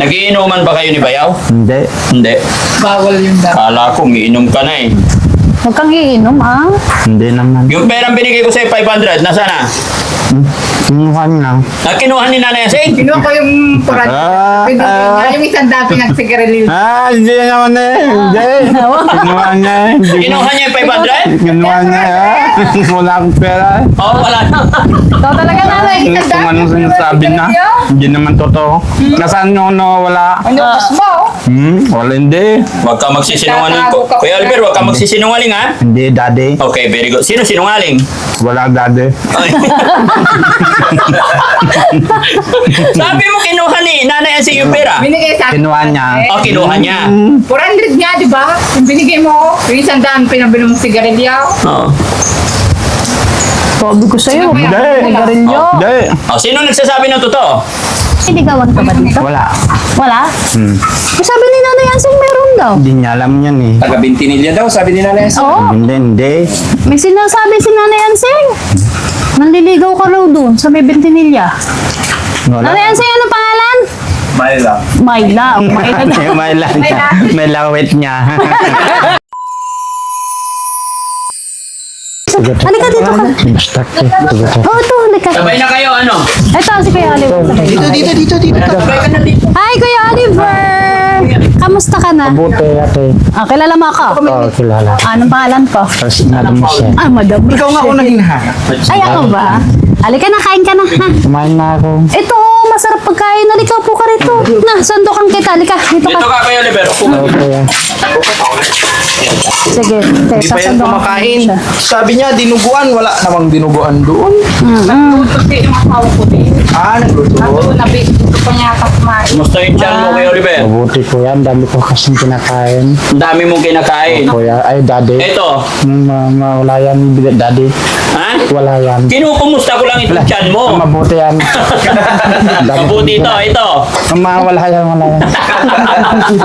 Nagiinuman ba kayo ni Bayaw? Hindi. Hindi. Bawal yung dami. Kala ko, umiinom ka na eh. Huwag kang iinom, ha? Hindi naman. Yung perang binigay ko sa'yo, 500, nasaan na? Kinuha niya. Kinuha ni Nanay Asing? Kinuha ko yung puran. Ah, Yung isang dati nagsigarilyo. Hindi naman eh. Hindi. Kinuha niya. Kinuha niya yung 500? Kinuha niya. Wala akong pera. Oo, wala na. Ikaw talaga, nanay. Isang Kung anong sinasabi na. Hindi naman totoo. Nasaan nyo wala? Ano mas mo? Wala hindi. Huwag ka magsisinungaling. Kuya Oliver, huwag ka magsisinungaling ha? Hindi, daddy. Okay, very good. Sino sinungaling? Wala, daddy. Ay. Sabi mo kinuha ni Nanay Asing yung pera? Binigay sa akin. Kinuha niya. O, kinuha niya. 400 nga, di ba? Yung binigay mo, yung isang daan pinabili mong sigarilyo. Oo. Sabi ko sa'yo, huwag Hindi. kang sigarilyo. Hindi. O, sino nagsasabi ng totoo? Sinigawan ka ba dito? Wala. Wala? Sabi ni Nanay Ansing meron daw. Hindi niya alam yan eh. Taga Bintinilya daw, sabi ni Nanay Asing. Oo. Hindi, hindi. May sinasabi si Nanay Ansing. Nanliligaw ka raw doon sa may Bentinilla. Wala. Nanay Ansing, ano pangalan? Mayla. Mayla. Mayla. May lawit niya. Halika dito ka. Basta Oo, ito, halika. Sabay na kayo, ano? Ito, si Kuya Oliver. Dito. Sabay ka na dito. Hi, Kuya Oliver! Kamusta ka na? Buti ate. Kilala mo ako? Oo, kilala. Anong pangalan ko? Tapos Madam Michelle. Madam. Ikaw nga ako naging hanap. Ay, ako ba? Halika na, kain ka na, ha? Kumain na ako. Ito, masarap pagkain. Halika po ka rito. Na, sandukan kita. Halika, dito Dito ka. ka, Kuya Oliver. Okay. Sige, Hindi pa yan kumakain. Sabi niya, dinuguan. Wala namang dinuguan doon. Kasi yung asawa ko din. Nagluto. Doon, gusto pa niya kumain. Kumusta yung tiyan mo, Kuya Oliver? Mabuti ko yan. Dami ko kasing kinakain. Ang dami mong kinakain. Kuya, ay daddy. Ito. Wala yan. Daddy. Ha? Wala yan. Kinukumusta ko lang itong tiyan mo. Mabuti yan. Mabuti ito, ito. Wala yan.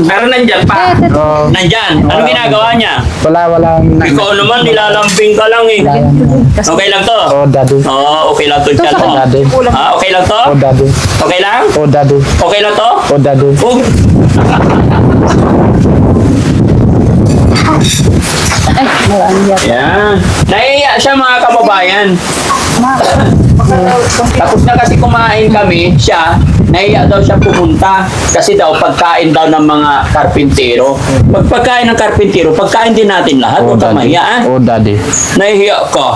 Pero nandyan pa. Oh, Nandyan. Anong ginagawa niya? wala. Ikaw naman, nilalambing ka lang eh. Okay lang to? Oh, daddy. Oo, okay lang to tiyan mo. Oh, daddy. Okay lang to? Oh, daddy. Okay lang? Oh, daddy. Okay lang to? Oh, daddy. Oh. Ay, maraming yan. Yan. Nahiya siya mga kababayan. Tapos na kasi kumain kami, siya, nahiya daw siya pumunta. Kasi daw, pagkain daw ng mga karpintero. Pag pagkain ng karpintero, pagkain din natin lahat. Huwag ka mahiya, ah. Oh, daddy. Nahiya ka.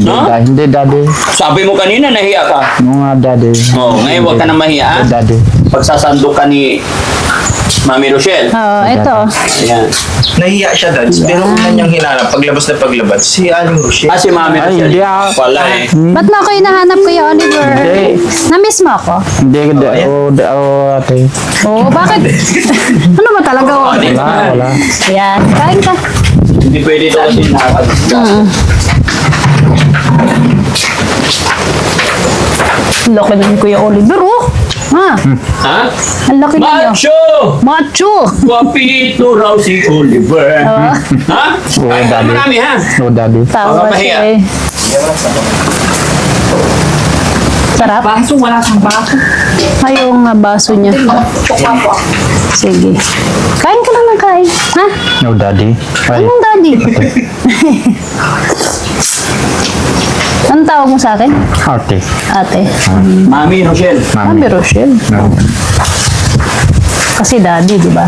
No? Hindi, daddy. Sabi mo kanina, nahiya ka. Mga daddy. Oh, ngayon huwag ka na mahiya, ah. Oh, daddy. Pagsasandok ka ni Mami Rochelle. Oo, ito. Ayan. Nahiya siya, Dads. Pero una niyang hinanap, paglabas na paglabas, si Aling Rochelle. Ah, si Mami Ay, Rochelle. hindi ako. Wala eh. Ba't mo ako hinahanap, Kuya Oliver? Hindi. Na-miss mo ako? Hindi, ate. Oo, bakit? Ano ba talaga? Wala. Yan, kain ka. Hindi pwede ito kasi nakakad. Laki na ni Kuya Oliver, oh. Ha? Ha? Ang laki na niya. Macho! Macho! Guwapito raw si Oliver. Ha? Oo, Ay, daddy. marami ha? Oh, daddy. Tawa Baka siya mahiya. eh. Sarap. Baso, wala kang baso. Ay, yung baso niya. Sige. Kain ka lang ng kain. Ha? No, daddy. Ay, Anong daddy? Anong tawag mo sa akin? ate. Ate. Mami Rochelle. Mami Rochelle. No. Kasi daddy, di ba?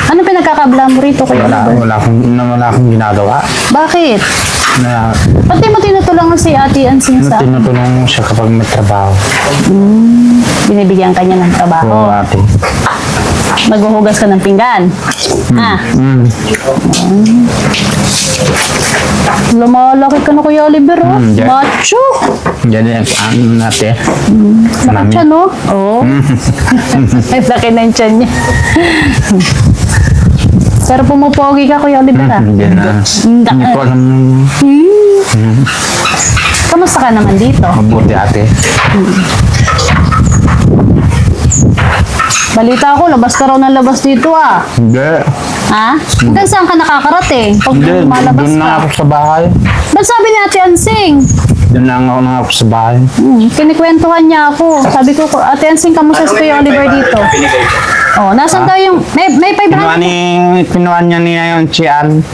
Ano pinagkakabla mo rito, Kuya Oliver? Wala akong ginagawa. Bakit? Na, Pati mo tinutulungan si Ate Ansing sa tinutulong mo siya kapag may trabaho. binibigyan kanya ng Oo, trabaho. ate. Maghuhugas ka ng pinggan. Ha? Lumalaki ka na, Kuya Oliver, oh. yeah. Macho. Yan, ate. Laki siya, no? Oo. Ay, laki na yung tiyan niya. Pero pumupogi ka, Kuya Oliver, ah. Hindi na. Hindi ko alam. Kamusta ka naman dito? Mabuti, ate. Balita ko, labas ka raw ng labas dito, ah. Hindi. Ha? Hanggang saan ka nakakarating? Pag Hindi, lumalabas doon na ka. ako sa bahay. Ba't sabi ni Ate Ansing? Doon lang ako sa bahay. Kinikwentuhan niya ako. Sabi ko, Ate Ansing, kamusta si Kuya Oliver dito? Binigay ko. Oh, nasan daw yung... May Kinuha niya niya yung Chian.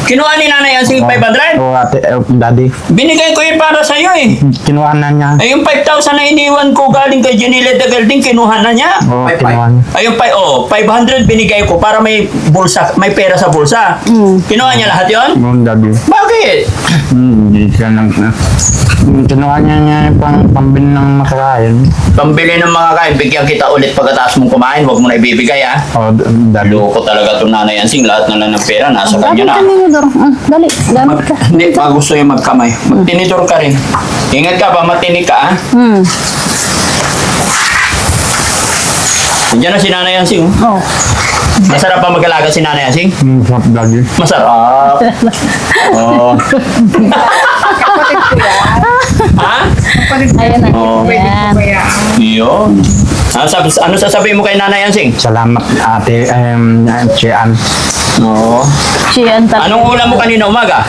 Kinuha ni Nanay Ansing 500? O ate, daddy. Binigay ko yun para sa'yo eh. Kinuha na niya. Ay, yung 5,000 na iniwan ko galing kay Janelle Dagalding, kinuha na niya. O, kinuha niya. Ay, yung 500 binigay ko para may bulsa, may pera sa bulsa. Kinuha niya lahat yon? Yung daddy. Bakit? Hindi siya nang... Kinuha niya yung pambili ng makakain. Pambili ng mga kain, bigyan kita ulit pagkatapos mong kumain, huwag mo na ibibigay ah. O, daddy. Loko talaga itong Nanay Ansing, lahat na lang ng pera, nasa Dali kanya na. ka ninyo, dali, gamit ka. Hindi, pag gusto yung magkamay. Magtinidor ka rin. Ingat ka pa, matinig ka ah. Nandiyan na si Nanay Ansing. Oh. Masarap pa mag-alaga si Nanay Ansing? Sarap, daddy. Masarap. Oo. Kapatid ko yan. Ha? Kapatid ko Ayan na. Oo. Pwede ko Ayan. ba yan? Yun. Ano sasabihin mo kay Nanay Ansing? Salamat, ate, Chian. Oo. Siya ang Anong ulam mo kanina umaga?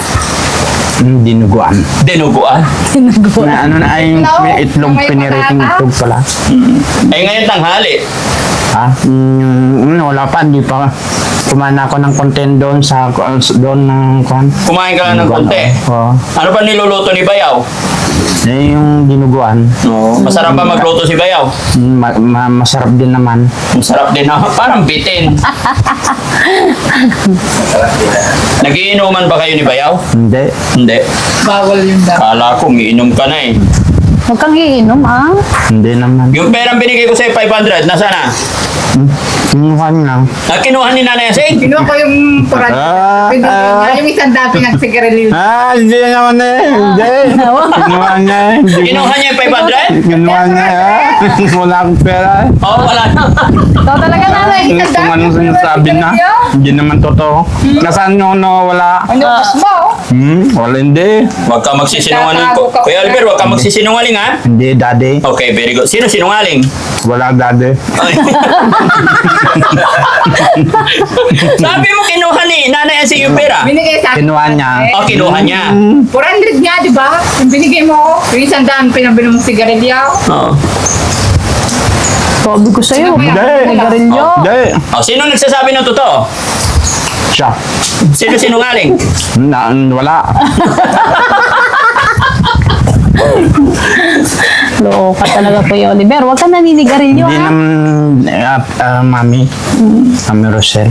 Dinuguan. Dinuguan. tinagawa. Na ano na ay may itlog, May piniriting patata. itlog pala. Ay ngayon tanghali. Ha? Wala pa, hindi pa. Kumain ako ng content doon sa doon ng kwan. Kumain ka lang ng konti. Oo. Ano pa niluluto ni Bayaw? Eh, yung dinuguan, Oo. Masarap ba magluto si Bayaw? masarap din naman. Masarap din na. Parang bitin. Nagiinuman ba kayo ni Bayaw? Hindi. Hindi. Bawal yun daw. Kala ko umiinom ka na eh. Huwag kang iinom, ah. Hindi naman. Yung perang binigay ko sa'yo 500, nasa na? Kinuha niya. Kinuha ni Nanay Ansing? Kinuha ko yung puran. Pwede ko yung isang dati nagsigarilyo. Hindi naman eh. Hindi. Kinuha niya eh. Kinuha niya yung 500? Kinuha niya eh. Wala akong pera eh. Oo, wala na. Ikaw talaga, nanay. Kung anong sinasabi na, hindi naman totoo. Nasaan nyo wala? Ano gusto mo? Wala hindi. Huwag ka magsisinungaling. Kuya Albert, huwag ka magsisinungaling ha? Hindi, daddy. Okay, very good. Sino sinungaling? Wala, daddy. Ay. Sabi mo kinuha ni Nanay Ansing yung pera. Binigay sa akin. Kinuha niya. O, kinuha niya. 400 nga, di ba? Yung binigay mo, yung isang daan pinabili mong sigarilyo. Oo. Sabi ko sa'yo, Sino ba yan? magarilyo. Hindi. O, sino nagsasabi ng totoo? Siya. Sino sinungaling? Wala. Loko ka talaga, Kuya Oliver. Huwag kang naninigarilyo, Hindi ha? naman, mami. Mami Rosel.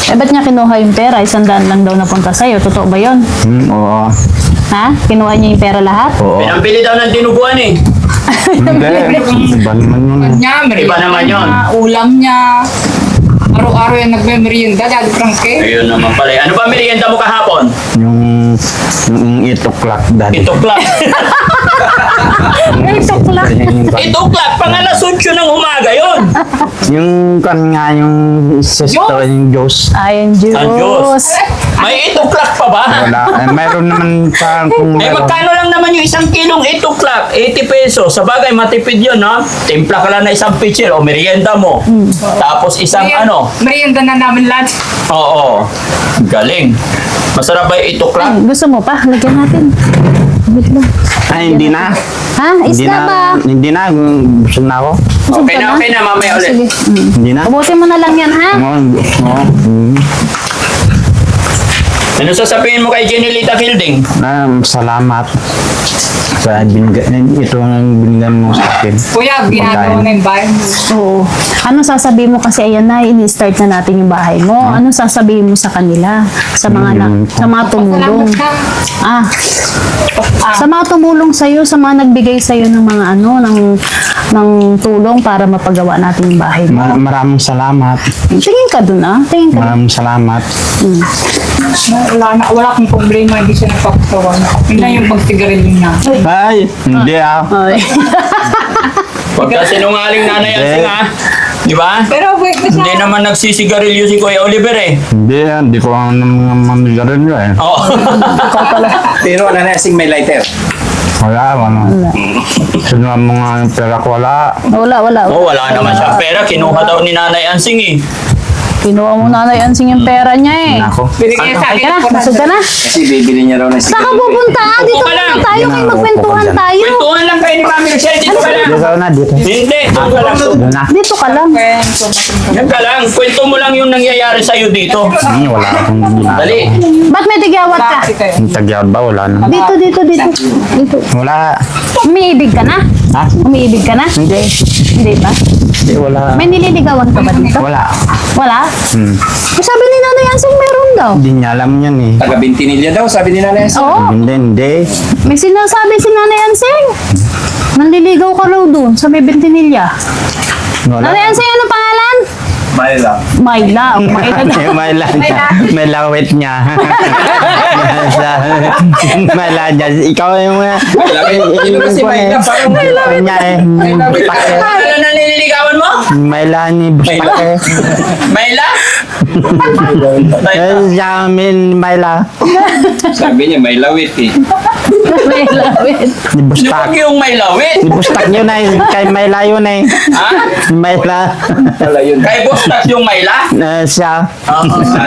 Eh, ba't niya kinuha yung pera? 100 lang daw napunta sa'yo. Totoo ba yun? Oo. Ha? Kinuha niya yung pera lahat? Oo. Pinambili daw ng dinuguan eh. Hindi. Iba naman yun. Niya, Iba naman yun. Ulam niya. Araw-araw yan nagme-merienda, Daddy Frankie. Ayun naman pala. Ano ba merienda mo kahapon? Yung 8 o'clock, daddy. 8 o'clock. 8 o'clock. 8 o'clock, pang alas 8 ng umaga yun. Yung kan nga, yung sister, yung Diyos. Ayun, Diyos. Ang Diyos. May 8 o'clock pa ba? Wala. Mayroon naman pa kung Eh, meron. magkano lang naman yung isang kilong 8 o'clock? 80 pesos. Sa bagay, matipid yun, ha? Timpla ka lang na isang pitcher o merienda mo. Tapos isang ano? Merienda na namin lahat. Oo. Galing. Masarap ba yung 8 o'clock? Ay, gusto mo pa? Lagyan natin. Wait lang. Ay, hindi na. Ha? Isda ba? Hindi na. Gusto na ako. Okay na, mamaya ulit. Sige. Hindi na. Ubusin mo na lang yan, ha? Oo. Ano sasabihin mo kay Jenilita Fielding? Salamat sa ito ang binigyan mo sa akin. Kuya, ginagawa na yung bahay mo. Oo. Ano sasabihin mo kasi ayan na, ini-start na natin yung bahay mo. Ano sasabihin mo sa kanila? Sa mga sa mga tumulong. Salamat ka. Ah. Sa mga tumulong sa iyo, sa mga nagbigay sa iyo ng mga ng tulong para mapagawa natin yung bahay mo. Maraming salamat. Tingin ka dun, ah. Tingin ka dun. Maraming salamat. Wala kang problema, hindi siya nagpapasawa na. Yun lang yung pagsigarilyo niya. Ay, hindi ah. Ay. Huwag ka sinungaling Nanay Ansing, ha? Di ba? Pero wait na Hindi siya. naman nagsisigarilyo si Kuya Oliver, eh. Hindi ko naman rin eh. Oo. Pero Nanay Ansing may lighter. Wala. Sino ang mga pera ko? Wala. Wala. Oh, wala naman siyang pera. Kinuha daw ni Nanay Ansing, eh. Kinuha mo Nanay Ansing yung pera niya eh. Ako. Binigay sa Ay akin. ka na, busog ka na. Kasi bibili niya raw ng Saan ka pupunta? Dito ka lang. muna tayo, Yan kayo ang magkwentuhan upo ko tayo. Kwentuhan lang kayo ni Mami Rochelle. Dito ka lang. Dito na, dito. Hindi, doon ka lang. Doon na. Dito ka lang. Yan ka lang. Kwento mo lang yung nangyayari sa'yo dito. Wala akong ginagawa. Dali. Ba't may tigyawat ka? Yung tagyawad ba? Wala na. Dito. Dito. Wala. Umiibig ka na? Ha? Umiibig ka na? Hindi. Hindi ba? Hindi, wala. May nililigawan ka ba dito? Wala. Wala? Sabi ni Nanay Ansing meron daw. Hindi niya alam yan eh. Taga Bintinilla daw, sabi ni Nanay. Oo. Hindi. May sinasabi si Nanay Ansing. Nanliligaw ka raw doon sa may Bentinilla. Wala. Nanay Ansing, ano pangalan? Mayla. Mayla. Mayla daw. Mayla niya. May lawit niya. Mayla niya. Ikaw yung Kasi Mayla, parang niya eh. Bustake. Ano na nililigawan mo? Mayla ni Bustake. Mayla? Siya amin Mayla. sabi niya, may lawit eh. May lawit. Ni Huwag Bustak. yung may lawit. Ni Bustak yun eh. Kay Mayla yun eh. Ha? Mayla. Wala yun. Kay Bostas yung Mayla? Siya.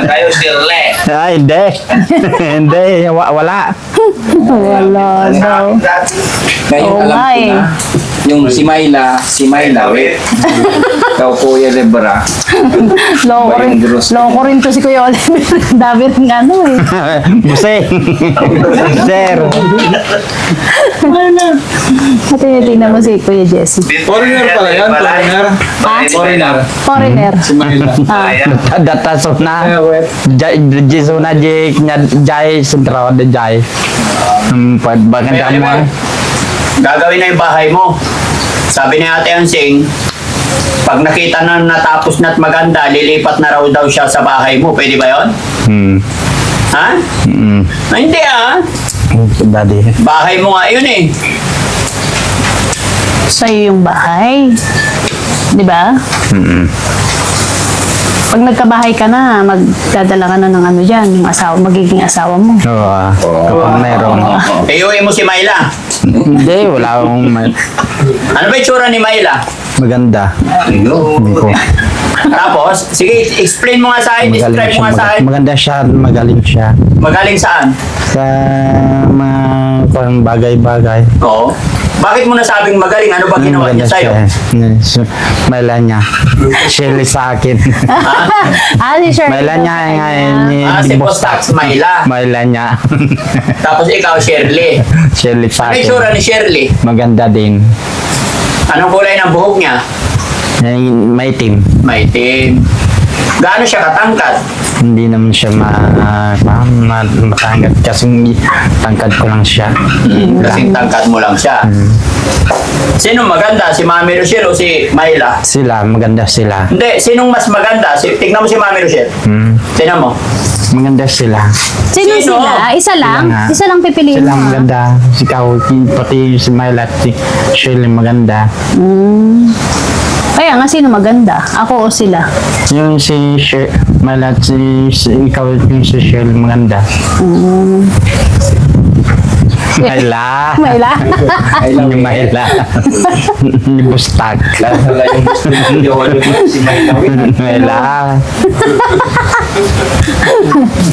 Tayo sirle. Ay, hindi. Hindi. Wala. Wala daw. Ngayon Oo alam nga ko eh. na. Yung si Mayla wit. Ikaw Kuya Lebra. Loko rin to si Kuya Oliver. Dami rin ano eh. Busing. Sir. At tinitingnan mo si Kuya Jesse. Foreigner pala yan, foreigner. Ha? Foreigner. Foreigner. Si Mayla. Data suna. wet. Jai suna jai sentra ada jai. Bahkan May kamu Oliver, gagawin na yung bahay mo. Sabi ni Ate Ansing, pag nakita na natapos na't maganda, lilipat na raw daw siya sa bahay mo. Pwede ba yon? Ha? Ah, hindi ah. Daddy. Bahay mo nga yun eh. Sa'yo yung bahay. Di ba? Pag nagkabahay ka na, magdadala ka na ng ano dyan, yung asawa, magiging asawa mo. Oo. Kapag meron. Iuwi mo si Mayla. Hindi, wala akong Ano ba yung tsura ni Mayla? maganda. Hindi ko. Tapos, sige, explain mo nga sa akin, describe mo nga sa akin. Maganda siya, magaling siya. Magaling saan? Sa mga parang bagay-bagay. Oo. Bakit mo nasabing magaling? Ano ba ginawa niya sa'yo? Mayla niya. Shirley sa akin. Si Shirley. Mayla niya Si Postax Mayla. Mayla niya. Tapos ikaw, Shirley. Shirley sa Ano yung akin. tsura ni Shirley? Maganda din. Anong kulay ng buhok niya? May team. May itim. Gaano siya katangkad? Hindi naman siya matangkat kasi tangkad ko lang siya. Kasing tangkad mo lang siya. Sino maganda? Si Mami Rochelle o si Mayla? Sila, maganda sila. Hindi, sinong mas maganda? Tignan mo si Mami Rochelle. Tignan mo. Maganda sila. Sino Sino? sila? Isa lang? Sila nga. Isa lang pipiliin Sila mo. maganda. Si Ikaw, pati si Myla at si Shirley maganda. Kaya nga, sino maganda? Ako o sila? Yung si Myla at ikaw yung si Shirley maganda. Myla. Mayla? Yung Myla. Ni Bustag. Wala yung studio. Si Mayla wit. Myla.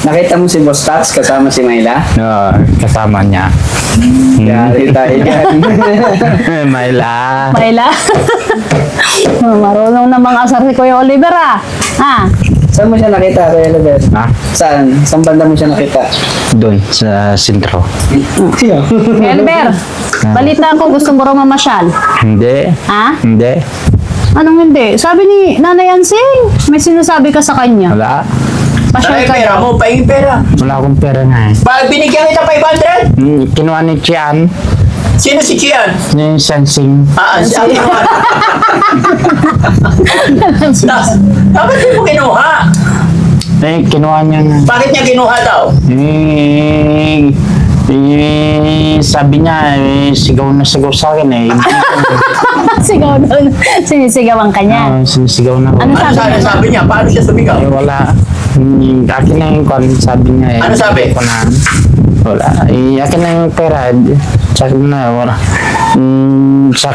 Nakita mo si Boss Tats kasama si Mayla? No, kasama niya. Yari tayo dyan. Myla. Mayla? Marunong na mga asar si Kuya Oliver ah. Ha? Saan mo siya nakita, Kuya Lebes? Ha? Saan? Saan banda mo siya nakita? Doon sa sentro. Siya. Kuya Oliver, balita ko gusto mo raw mamasyal. Hindi. Ha? Hindi. Anong hindi? Sabi ni Nanay Ansing, may sinasabi ka sa kanya. Wala. Pasyal Tara ka pera daw. mo, pahingin pera. Wala akong pera nga eh. Pag binigyan kita 500, Kinuha ni Chian. sino si Chian? Yung sensing. Sabi ko nga. Dapat di mo kinuha. Kinuha niya nga. Bakit niya kinuha daw? Sabi niya, sigaw na sigaw sa akin eh. Sigaw doon. Sinisigawan ka niya. Sinisigaw na ako. Ano Ano sabi niya? sabi niya? Paano siya sumigaw? Wala. Akin na yung kwan, sabi niya eh. Ano sabi? Ko na, wala. Akin na yung pera. Sa akin na, wala. Sa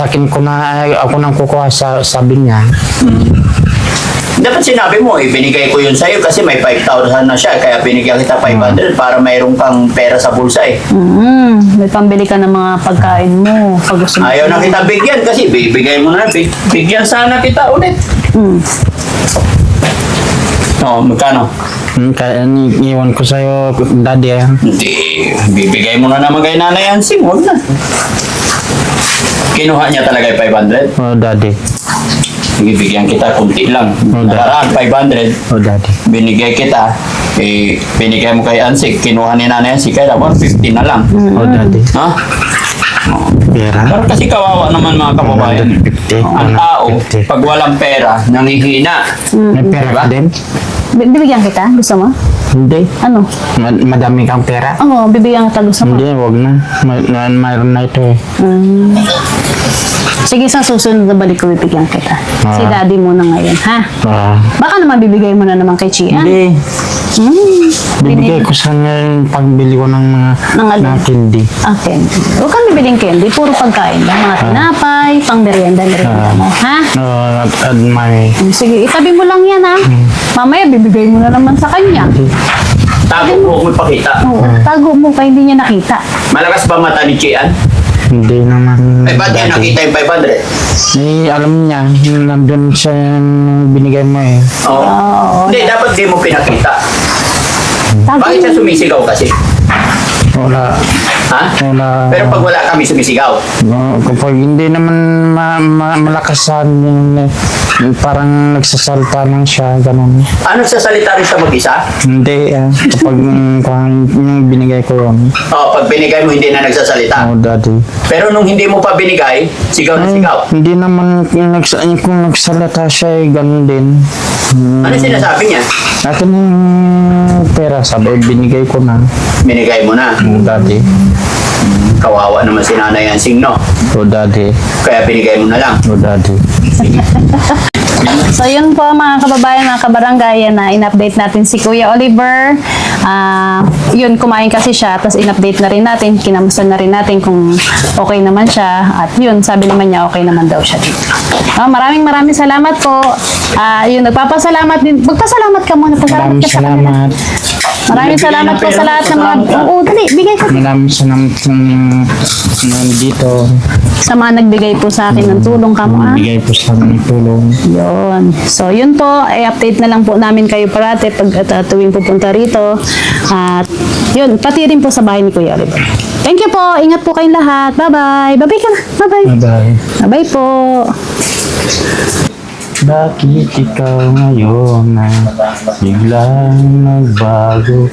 akin ko na, ako nang kukuha sabi niya. Dapat sinabi mo, binigay ko yun sa'yo kasi may 5,000 na siya, kaya binigyan kita 500 para mayroon kang pera sa bulsa eh. May pambili ka ng mga pagkain mo. Pag gusto mo. Ayaw na kita bigyan kasi bibigay mo na, bigyan sana kita ulit. Oo, magkano? Kaya iwan ko sa'yo, daddy. Hindi, bibigay mo na naman kay Nanay Hansing, huwag na. Kinuha niya talaga yung 500. Oh, daddy. Bibigyan kita, kunti lang. Nakaraan, 500. Oh, daddy. Binigay kita, binigay mo kay Hansing, kinuha ni Nanay Hansing, kaya 150 na lang. Oh, daddy. Ha? Pera. Pero kasi kawawa naman mga kababayan. 150. Ang tao, 150. pag walang pera, nangihina. May pera ka din? Bibigyan kita? Gusto mo? Hindi. Ano? Madami kang pera? Oo, bibigyan kita. Gusto mo? Hindi, wag na. Mayroon na ito eh. Sige, sa susunod na balik ko bibigyan kita. Si daddy muna ngayon, ha? Baka naman bibigay mo na naman kay Chia. Hindi. Bibigay ko sa yung pagbili ko ng mga Ng ano? candy. Okay. Huwag kang bibiling candy. Puro pagkain lang. Mga tinapay, pang merienda mo, ha? At may... Sige, itabi mo lang yan, ha? Mamaya, bibigay mo na naman sa kanya. Tago mo kung ipakita. Oo, tago mo pa hindi niya nakita. Malakas ba mata ni Chian? Hindi naman. Eh, ba't niya nakita yung 500? Eh, alam niya, nandun siya yung binigay mo eh. Oo. Hindi, dapat di mo pinakita. Tago Bakit siya mo. sumisigaw kasi? Wala. Ha? Wala. Pero pag wala kami sumisigaw. Kapag hindi naman malakasan parang nagsasalta lang siya, ganun. Ano sa salita rin siya mag-isa? Hindi, kapag yung binigay ko yun. Oo, pag binigay mo hindi na nagsasalita. Oh, daddy. Pero nung hindi mo pa binigay, sigaw na sigaw. Hindi naman, kung nagsalata siya, ganun din. Ano sinasabi niya? Akin yung pera, sabi, binigay ko na. Binigay mo na. Oh, daddy. Kawawa naman si Nanay Hansing, no? Oh, daddy. Kaya binigay mo na lang. Oh, daddy. So yun po mga kababayan, mga kabarangay, yan na in-update natin si Kuya Oliver. Yun, kumain kasi siya, tapos in-update na rin natin, kinamusta na rin natin kung okay naman siya. At yun, sabi naman niya okay naman daw siya dito. Maraming salamat po. Yun, nagpapasalamat din. Magpasalamat ka muna. Pasalamat Maraming ka sa kanila. salamat. Maraming salamat po sa lahat ng mga... Oo, dali, bigay ka. Maraming salamat kung nandito. Sa mga nagbigay po sa akin ng tulong kamo, Bigay po sa amin ng tulong. Yun. So, yun po. I-update na lang po namin kayo parate pag tuwing pupunta rito. At yun, pati rin po sa bahay ni Kuya Oliver. Thank you po. Ingat po kayong lahat. Bye-bye. Bye-bye ka na. Bye-bye. Bye-bye. Bye-bye po. Bakit ikaw ngayon na biglang nagbago?